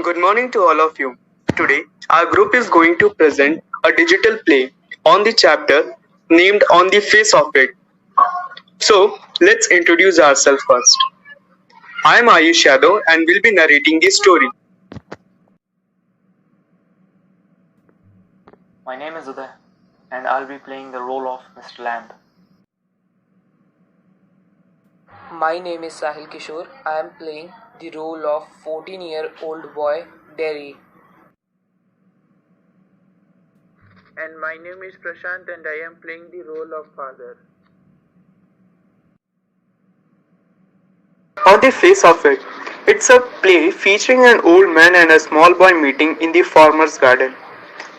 Good morning to all of you. Today, our group is going to present a digital play on the chapter named On the Face of It. So, let's introduce ourselves first. I am Ayush Yadav and will be narrating the story. My name is Uday, and I'll be playing the role of Mr. Lamb. My name is Sahil Kishore. I am playing the role of 14-year-old boy Derry. And my name is Prashant and I am playing the role of father. On the Face of It. It's a play featuring an old man and a small boy meeting in the farmer's garden.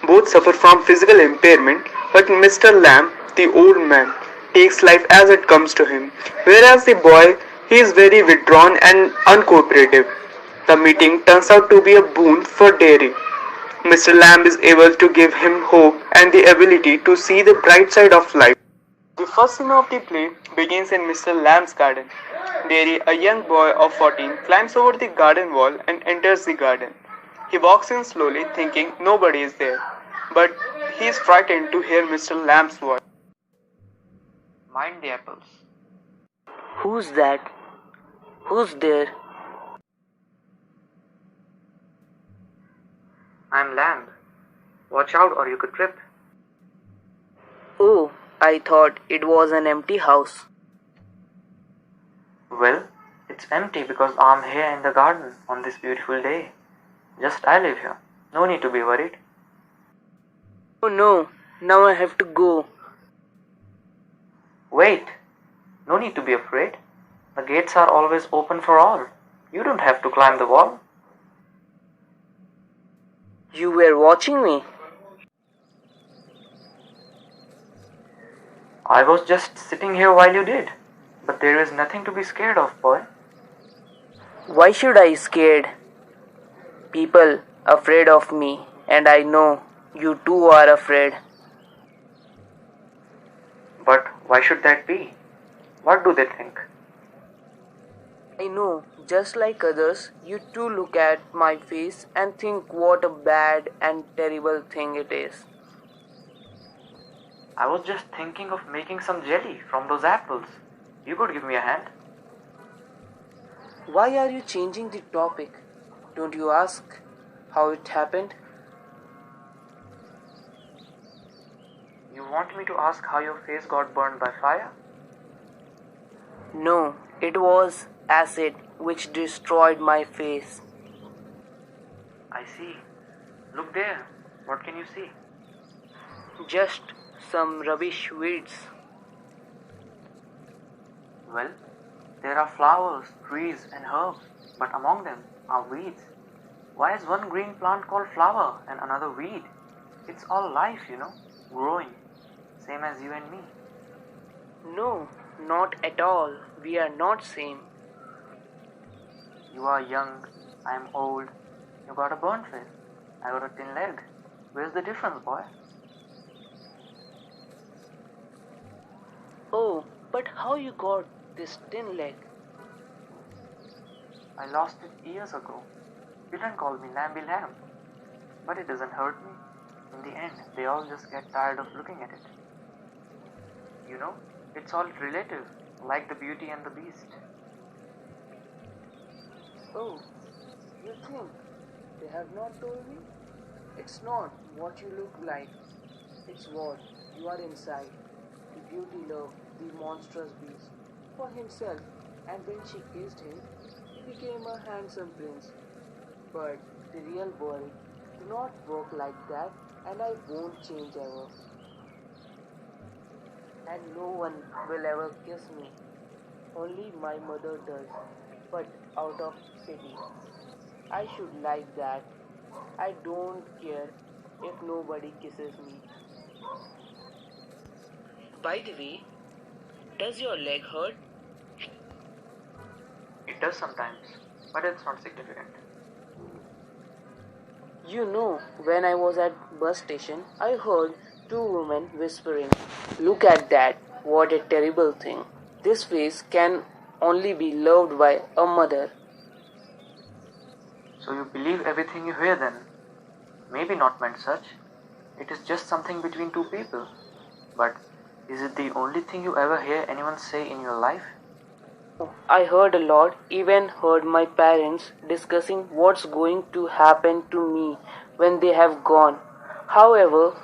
Both suffer from physical impairment, but Mr. Lamb, the old man, takes life as it comes to him, whereas the boy, he is very withdrawn and uncooperative. The meeting turns out to be a boon for Derry. Mr. Lamb is able to give him hope and the ability to see the bright side of life. The first scene of the play begins in Mr. Lamb's garden. Derry, a young boy of 14, climbs over the garden wall and enters the garden. He walks in slowly, thinking nobody is there, but he is frightened to hear Mr. Lamb's voice. Mind the apples. Who's that? Who's there? I'm Lamb. Watch out or you could trip. Oh, I thought it was an empty house. Well, it's empty because I'm here in the garden on this beautiful day. Just I live here. No need to be worried. Oh no, now I have to go. Wait. No need to be afraid. The gates are always open for all. You don't have to climb the wall. You were watching me. I was just sitting here while you did. But there is nothing to be scared of, boy. Why should I scared? People afraid of me, and I know you too are afraid. But why should that be? What do they think? I know, just like others, you too look at my face and think what a bad and terrible thing it is. I was just thinking of making some jelly from those apples. You could give me a hand. Why are you changing the topic? Don't you ask how it happened? You want me to ask how your face got burned by fire? No, it was acid which destroyed my face. I see. Look there. What can you see? Just some rubbish weeds. Well, there are flowers, trees, and herbs, but among them are weeds. Why is one green plant called flower and another weed? It's all life, growing, same as you and me. No, not at all. We are not same. You are young, I am old. You got a burnt face, I got a thin leg. Where's the difference, boy? Oh, but how you got this thin leg? I lost it years ago. Children call me Lamby Lamb. But it doesn't hurt me. In the end, they all just get tired of looking at it. It's all relative, like the Beauty and the Beast. Oh, you think they have not told me? It's not what you look like. It's what you are inside. The beauty loved the monstrous beast for himself, and when she kissed him, he became a handsome prince. But the real world do not work like that, and I won't change ever. And no one will ever kiss me. Only my mother does, but out of pity. I should like that. I don't care if nobody kisses me. By the way, does your leg hurt? It does sometimes, but it's not significant. You know, when I was at bus station, I heard two women whispering, "Look at that, what a terrible thing. This face can only be loved by a mother." So you believe everything you hear then? Maybe not meant such. It is just something between two people. But is it the only thing you ever hear anyone say in your life? I heard a lot, even heard my parents discussing what's going to happen to me when they have gone. However,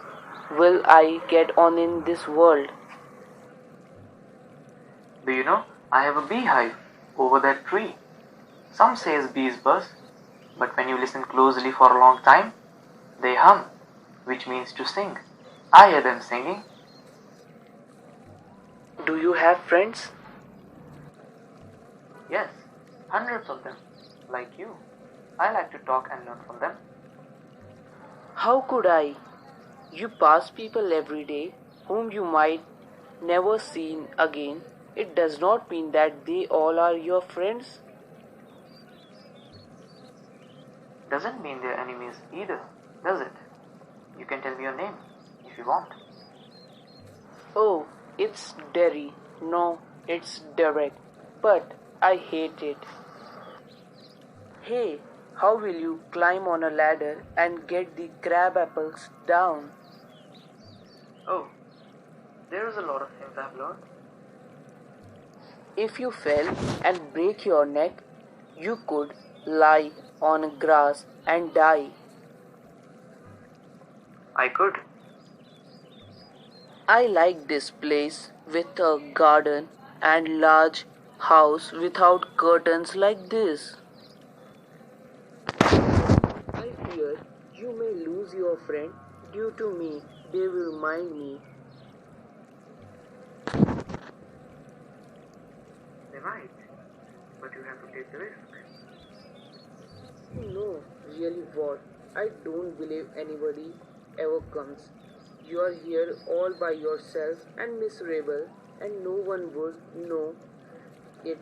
will I get on in this world? Do you know, I have a beehive over that tree. Some says bees buzz, but when you listen closely for a long time, they hum, which means to sing. I hear them singing. Do you have friends? Yes, hundreds of them, like you. I like to talk and learn from them. How could I? You pass people every day whom you might never see again. It does not mean that they all are your friends. Doesn't mean they're enemies either, does it? You can tell me your name if you want. Oh, it's Derry. No, it's Derek. But I hate it. Hey, how will you climb on a ladder and get the crab apples down? Oh, there's a lot of things I've learned. If you fell and break your neck, you could lie on grass and die. I could. I like this place with a garden and large house without curtains like this. I fear you may lose your friend due to me. They will mind me. They might, but you have to take the risk. No, really what? I don't believe anybody ever comes. You are here all by yourself and miserable, and no one would know if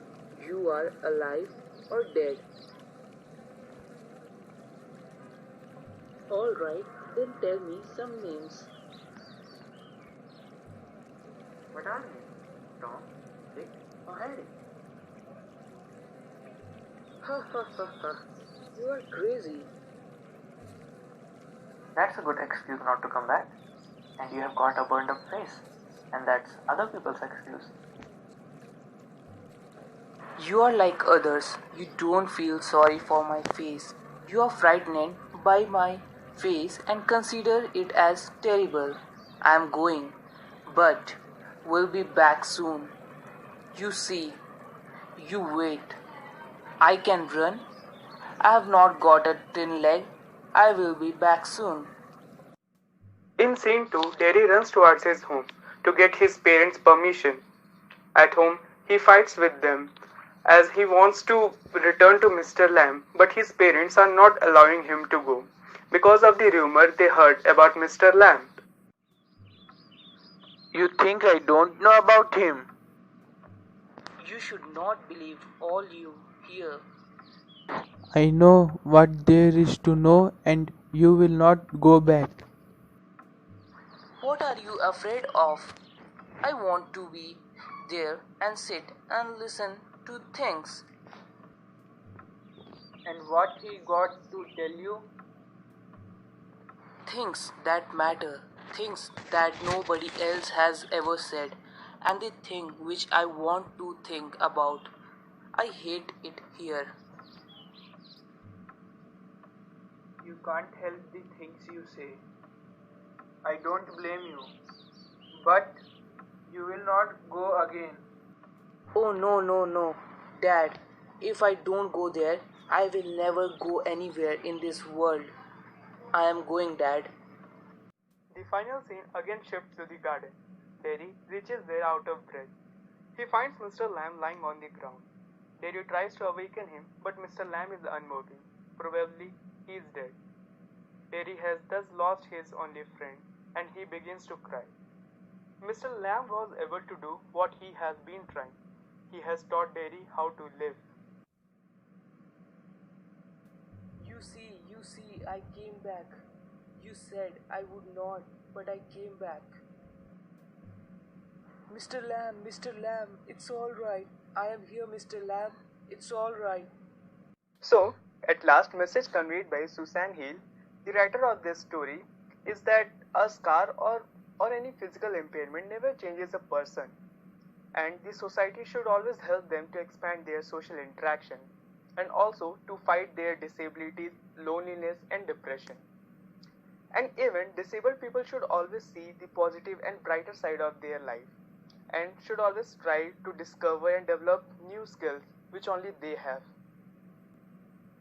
you are alive or dead. Alright, then tell me some names. What are they? Tom, Dick, or Harry? Ha ha ha ha. You are crazy. That's a good excuse not to come back. And you have got a burned up face. And that's other people's excuse. You are like others. You don't feel sorry for my face. You are frightened by my face and consider it as terrible. I am going, but will be back soon. You see, you wait. I can run. I have not got a thin leg. I will be back soon. In scene 2, Terry runs towards his home to get his parents' permission. At home, he fights with them as he wants to return to Mr. Lamb, but his parents are not allowing him to go because of the rumor they heard about Mr. Lamb. You think I don't know about him? You should not believe all you hear. I know what there is to know, and you will not go back. What are you afraid of? I want to be there and sit and listen to things. And what he got to tell you? Things that matter, things that nobody else has ever said, and the thing which I want to think about. I hate it here. You can't help the things you say. I don't blame you. But you will not go again. Oh no, no, no, Dad. If I don't go there, I will never go anywhere in this world. I am going, Dad. The final scene again shifts to the garden. Terry reaches there out of breath. He finds Mr. Lamb lying on the ground. Terry tries to awaken him, but Mr. Lamb is unmoving. Probably he is dead. Terry has thus lost his only friend, and he begins to cry. Mr. Lamb was able to do what he has been trying. He has taught Terry how to live. You see, I came back. You said I would not, but I came back. Mr. Lamb, it's alright. I am here, Mr. Lamb. It's alright. So, At last, message conveyed by Susan Hill, the writer of this story, is that a scar or any physical impairment never changes a person, and the society should always help them to expand their social interaction and also to fight their disabilities, loneliness, and depression. And even disabled people should always see the positive and brighter side of their life and should always try to discover and develop new skills which only they have.